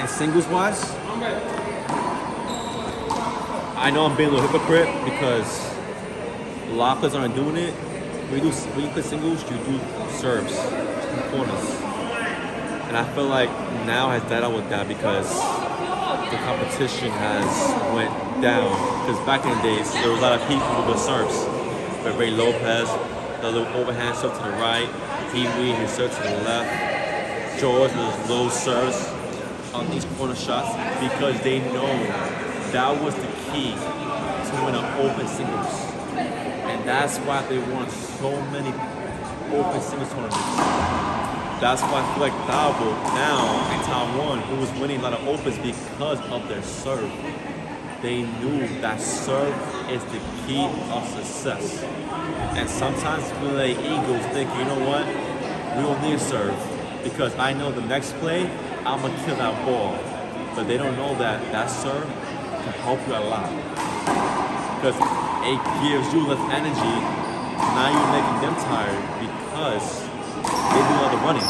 And singles wise, I know I'm being a little hypocrite because a lot of players aren't doing it. When you play singles, you do serves in the corners. And I feel like now has died out with that because the competition has went down. Because back in the days, there was a lot of people with good serves. But Ray Lopez, the little overhand serve to the right, Pee Wee, his serve to the left. George with his low serves on these corner shots because they know that was the key to win an open singles. And that's why they won so many open singles tournaments. That's why I feel like Dabo now in Taiwan, who was winning a lot of opens because of their serve. They knew that serve is the key of success. And sometimes when the Eagles think, you know what, we don't need serve because I know the next play, I'm gonna kill that ball. But they don't know that that serve can help you a lot. Because it gives you less energy. Now you're making them tired because they do all the running.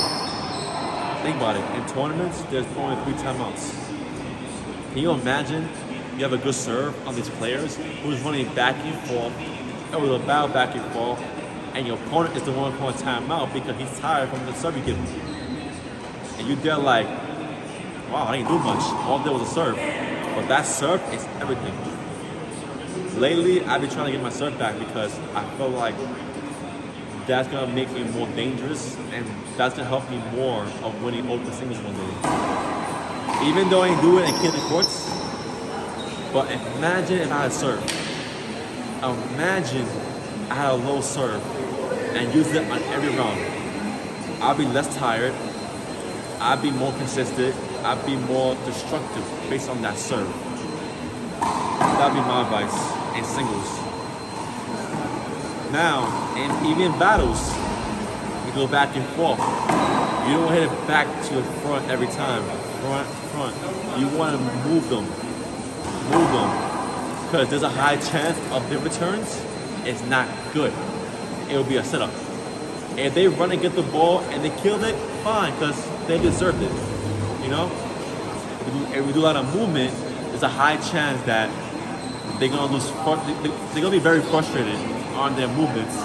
Think about it. In tournaments, there's only 3 timeouts. Can you imagine you have a good serve on these players who's running back and forth, and with a battle back and forth, and your opponent is the one calling timeout because he's tired from the serve you give him. And you're there like, wow, I didn't do much. All there was a serve. But that serve is everything. Lately, I've been trying to get my serve back because I feel like that's gonna make me more dangerous and that's gonna help me more of winning open singles one day. Even though I ain't do it in Kennedy courts, but imagine if I had serve. Imagine I had a low serve and use it on every round. I'd be less tired, I'd be more consistent, I'd be more destructive based on that serve. That'd be my advice in singles. Now, even in battles, you go back and forth. You don't hit it back to the front every time. Front. You want to move them. Because there's a high chance of their returns. It's not good. It'll be a setup. If they run and get the ball and they kill it, fine, because they deserved it. You know? If we do a lot of movement, there's a high chance that they're gonna lose. They're gonna be very frustrated on their movements,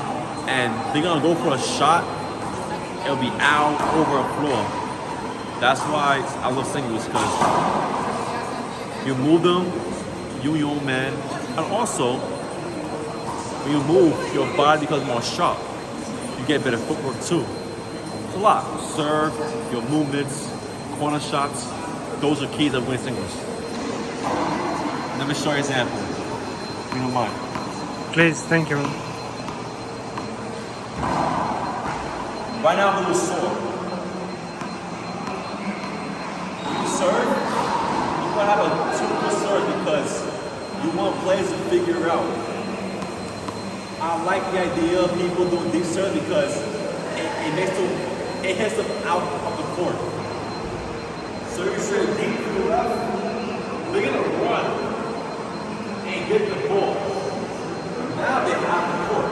and they're gonna go for a shot. It'll be out over a floor. That's why I love singles because you move them, you your own man, and also when you move, your body becomes more sharp. You get better footwork too. It's a lot. Serve, your movements, corner shots. Those are keys of winning singles. Let me show you an example. If you don't mind. Please, thank you. Right now, I'm a little sore. When you serve, you want to have a two-good serve because you want players to figure it out. I like the idea of people doing deep serve because it hits them out of the court. So you serve deep to the left, they're going to run and get the ball. Now they have the court.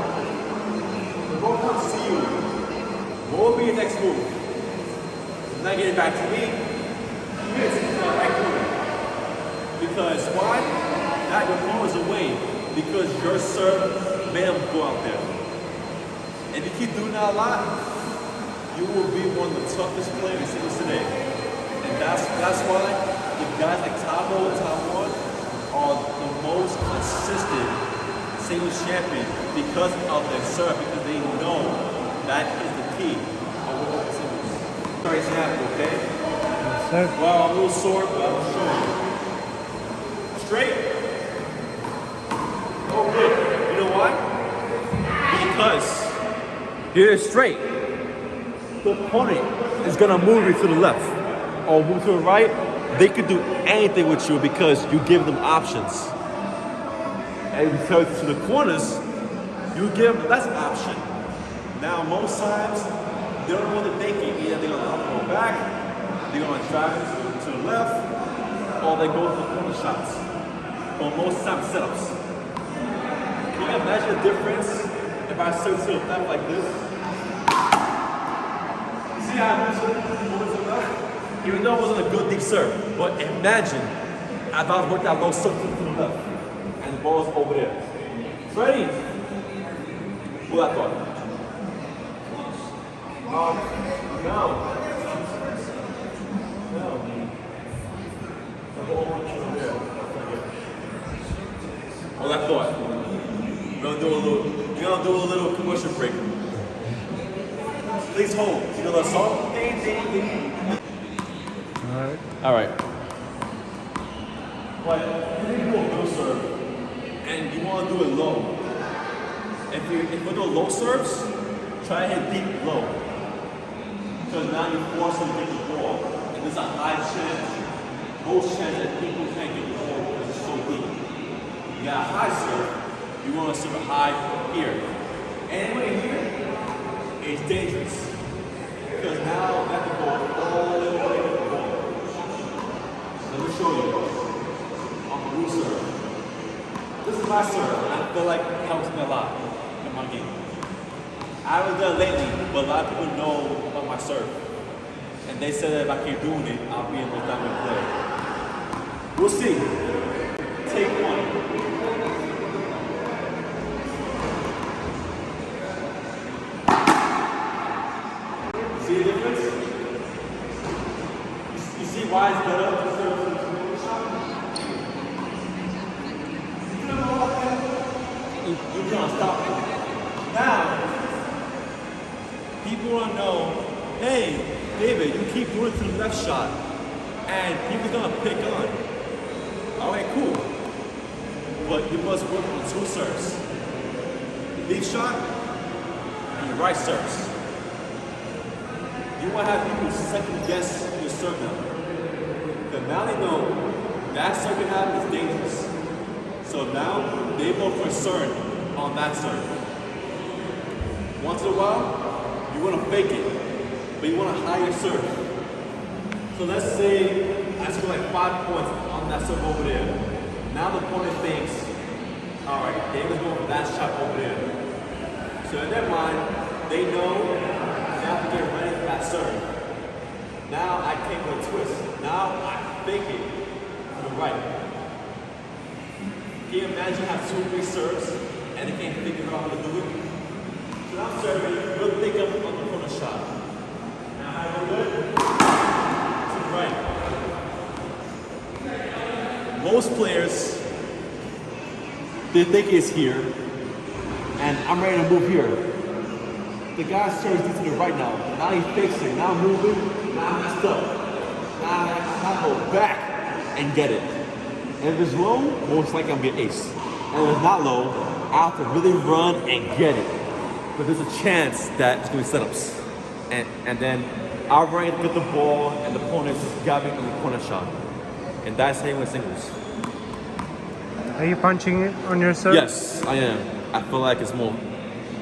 The ball comes to you. What will be your next move? Not get it back to me. Hit it to the right corner. Because why? Now your ball is away. Because your serve made him go out there. If you keep doing that a lot, you will be one of the toughest players in singles today. And that's why the guys like Tabo and Taiwan are the most consistent singles champion because of their serve, because they know that is the key of open singles. Sorry, example, okay? Yes, sir. Well, I'm a little sore, but I'm sure. Straight. Oh, good. You know why? Because you're straight. The opponent is gonna move you to the left or move to the right. They could do anything with you because you give them options. And because to the corners, you give them less option. Now, most times, they don't know what they're thinking. Either they're gonna go back, they're gonna drive to the left, or they go to the corner shots. But most times, setups. Can you imagine the difference if I serve to the left like this? See how I move to the left? Even though it wasn't a good deep serve, but imagine I about to work that low serve to the left, and the ball is over there. Ready? Pull that thought. No. Hold that thought. We're gonna do a little commercial break. Please hold. You know that song? Alright. All right. But you need to do a low serve, and you want to do it low. If you're doing low serves, try to hit deep low. Because now you're forcing to hit the ball, and there's a high chance, most chance that people can't get the ball because it's so deep. You got a high serve, you want to serve it high here. Anyway here, it's dangerous. Because now that the ball all the way to the ball. Let me show you. On the blue serve. This is my serve, and I feel like it helps me a lot in my game. I haven't done it lately, but a lot of people know about my serve. And they said that if I keep doing it, I'll be a most dominant player. We'll see. Take one. See the difference? You see why it's better to serve from the shot? You're gonna stop it. Now, people wanna know, hey, David, you keep doing it to the left shot, and people gonna pick on. Alright, cool. But you must work on two serves. Lead shot and your right serves. You want to have people second guess your serve now. Because now they know that serve you have is dangerous. So now they will concern on that serve. Once in a while, you want to fake it, but you want to higher serve. So let's say I score like 5 points on that serve over there. Now the opponent thinks, all right, David's going for that shot over there. So in their mind, they know they have to get ready for that serve. Now I take a twist. Now I fake it to the right. Can you imagine have 2-3 serves and they can't figure out how to do it? So now I'm serving, we'll think up on the corner shot. Now I go good. To the right. Most players, they think it's here, and I'm ready to move here. The guy serves to the right now. Now he's fixing, now moving, now I'm messed up. Now I go back and get it. And if it's low, most likely I'm gonna get ace. And if it's not low, I have to really run and get it. But there's a chance that it's gonna be setups. And then I'll run and get the ball, and the opponent's just grabbing on the corner shot. And that's how you win singles. Are you punching it on your serve? Yes, I am. I feel like it's more,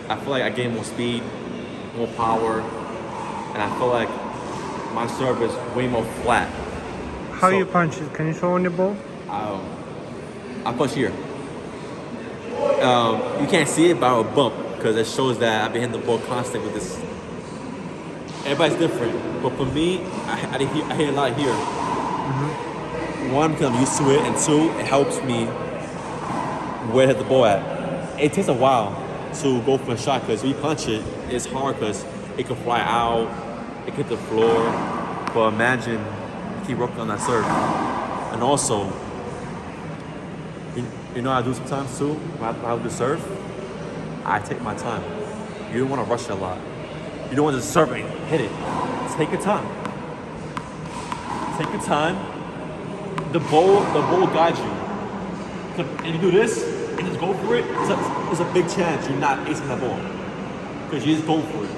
I feel like I gain more speed, more power, and I feel like my serve is way more flat. How you punch it? Can you show on your ball? I punch here. You can't see it, but I will bump because it shows that I've been hitting the ball constant with this. Everybody's different, but for me, I hit a lot here. One, because I'm used to it, and two, it helps me where to hit the ball at. It takes a while to go for a shot because when you punch it, it's hard because it can fly out, it can hit the floor. But imagine you keep working on that serve. And also, you know what I do sometimes too? When I do serve, I take my time. You don't want to rush it a lot. You don't want to just serve and hit it. Take your time. Take your time. The ball guides you. And you do this and just go for it. There's a big chance you're not acing that ball because you just go for it.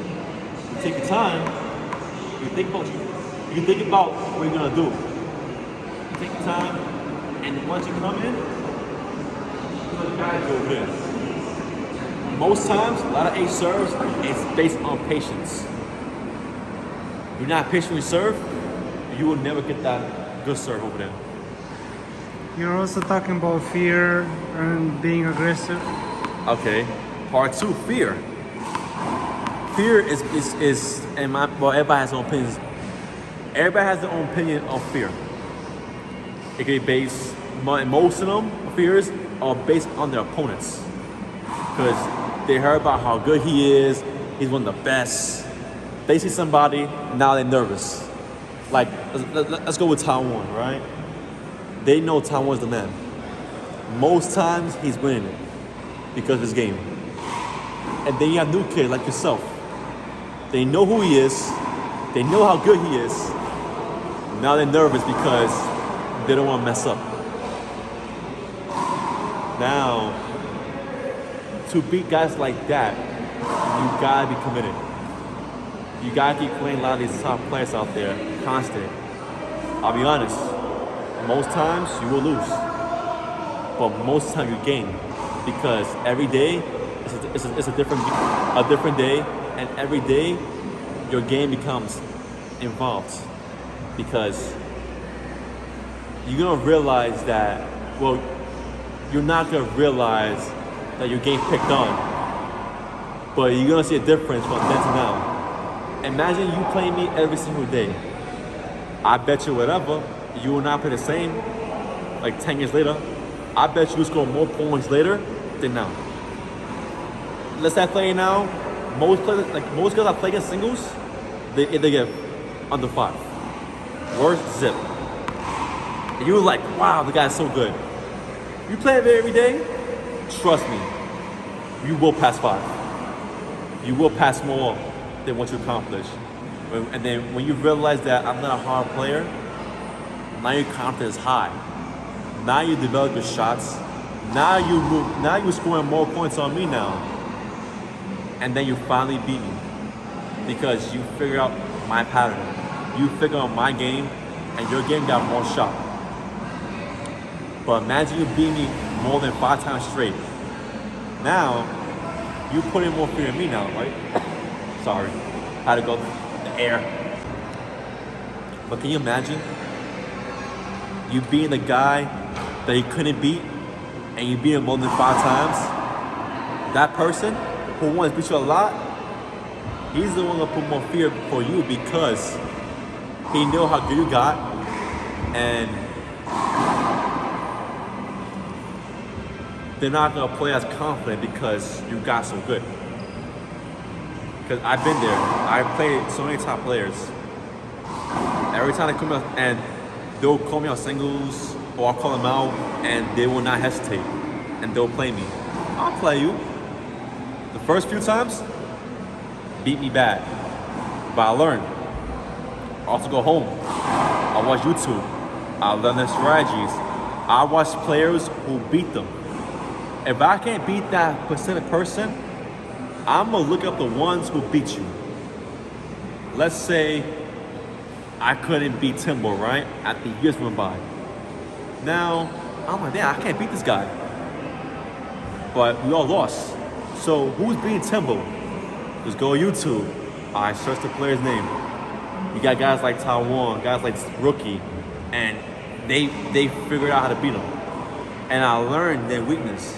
You take your time. You think about what you're gonna do. You take your time, and once you come in, you're gonna guide you over there. Most times, a lot of ace serves, it's based on patience. If you're not patient with serve, you will never get that good serve over there. You're also talking about fear and being aggressive. Okay, part two, fear. Fear is and well, everybody has their own opinions. Everybody has their own opinion of fear. It can be based, most of them fears are based on their opponents. Because they heard about how good he is, he's one of the best. They see somebody, now they're nervous. Like, let's go with Taiwan, right? They know Taiwan's the man. Most times, he's winning it because of his game. And then you have new kids like yourself. They know who he is. They know how good he is. Now they're nervous because they don't want to mess up. Now, to beat guys like that, you gotta be committed. You gotta keep playing a lot of these top players out there, constant. I'll be honest, most times you will lose, but most of the time you gain, because every day it's a different day, and every day your game becomes involved, because you're gonna realize that, well, you're not gonna realize that your game picked on, but you're gonna see a difference from then to now. Imagine you playing me every single day. I bet you whatever, you will not play the same, like 10 years later. I bet you will score more points later than now. Let's start playing now. Most players, like most girls I play against singles, they get under 5. Worst zip. And you're like, wow, the guy's so good. You play it every day, trust me, you will pass 5. You will pass more than what you accomplish. And then when you realize that I'm not a hard player, now your confidence is high. Now you develop your shots. Now you're scoring more points on me now. And then you finally beat me because you figure out my pattern. You figure out my game, and your game got more sharp. But imagine you beat me more than 5 times straight. Now, you put in more fear in me now, right? Sorry, I had to go the air. But can you imagine you being the guy that he couldn't beat, and you beat him more than 5 times? That person who wants to beat you a lot, he's the one that put more fear for you because he knew how good you got, and they're not gonna play as confident because you got so good. Because I've been there. I've played so many top players. Every time they come out and they'll call me out singles, or I'll call them out, and they will not hesitate, and they'll play me. I'll play you. The first few times, beat me bad, but I learned. I also go home. I watch YouTube. I learn their strategies. I watch players who beat them. If I can't beat that specific person, I'm gonna look up the ones who beat you. Let's say I couldn't beat Timbo, right? After years went by. Now, I'm like, damn, I can't beat this guy. But we all lost. So who's beating Timbo? Just go to YouTube. I search the player's name. You got guys like Taiwan, guys like Rookie, and they figured out how to beat him. And I learned their weakness.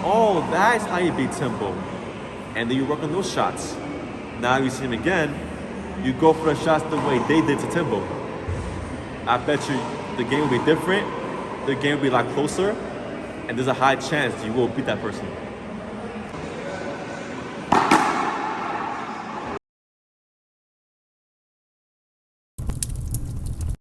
Oh, that's how you beat Timbo. And then you work on those shots. Now you see him again, you go for the shots the way they did to Timbo. I bet you the game will be different, the game will be a lot closer, and there's a high chance you will beat that person.